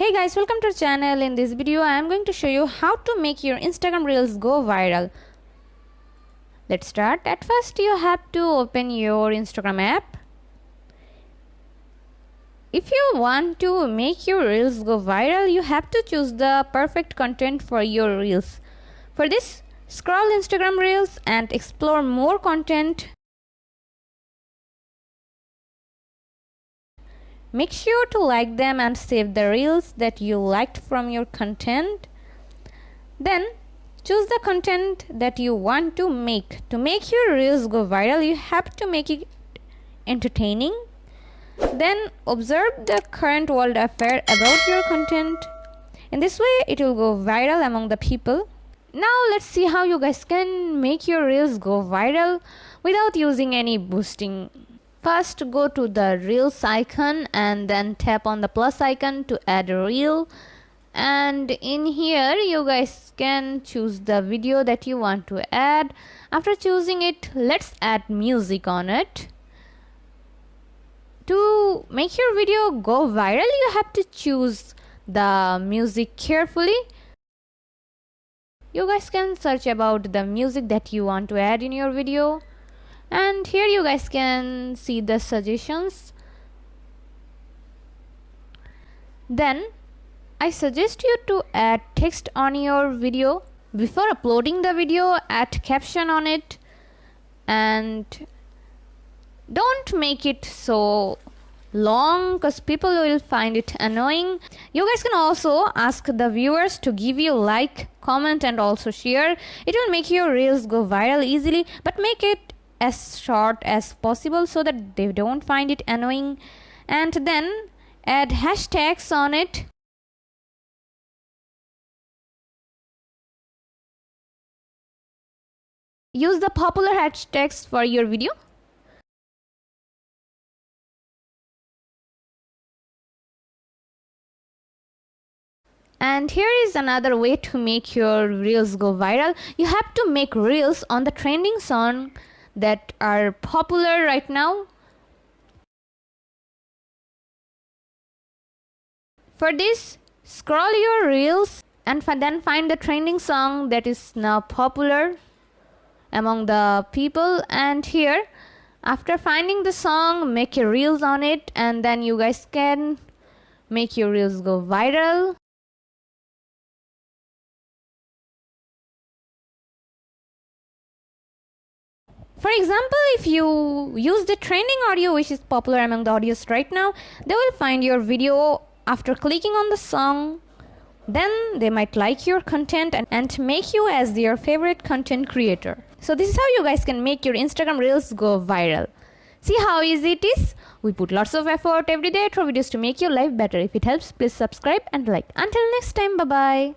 Hey guys, welcome to our channel. In this video I am going to show you how to make your Instagram reels go viral. Let's start. At first you have to open your Instagram app. If you want to make your reels go viral, you have to choose the perfect content for your reels. For this, scroll Instagram reels and explore more content. Make sure to like them and save the reels that you liked from your content. Then choose the content that you want to make. To make your reels go viral, you have to make it entertaining. Then observe the current world affair about your content. In this way, it will go viral among the people. Now let's see how you guys can make your reels go viral without using any boosting. First, go to the Reels icon and then tap on the plus icon to add a reel. And in here, you guys can choose the video that you want to add. After choosing it, let's add music on it. To make your video go viral, you have to choose the music carefully. You guys can search about the music that you want to add in your video. And here you guys can see the suggestions. Then I suggest you to add text on your video. Before uploading the video, add caption on it. And don't make it so long because people will find it annoying. You guys can also ask the viewers to give you like, comment and also share. It will make your reels go viral easily, but make it as short as possible so that they don't find it annoying. And then add hashtags on it. Use the popular hashtags for your video. And here is another way to make your reels go viral. You have to make reels on the trending song that are popular right now. For this, scroll your reels and then find the trending song that is now popular among the people. And here, after finding the song, make your reels on it, and then you guys can make your reels go viral. For example, if you use the trending audio which is popular among the audience right now, they will find your video after clicking on the song. Then they might like your content and make you as their favorite content creator. So this is how you guys can make your Instagram reels go viral. See how easy it is? We put lots of effort every day through videos to make your life better. If it helps, please subscribe and like. Until next time, bye-bye.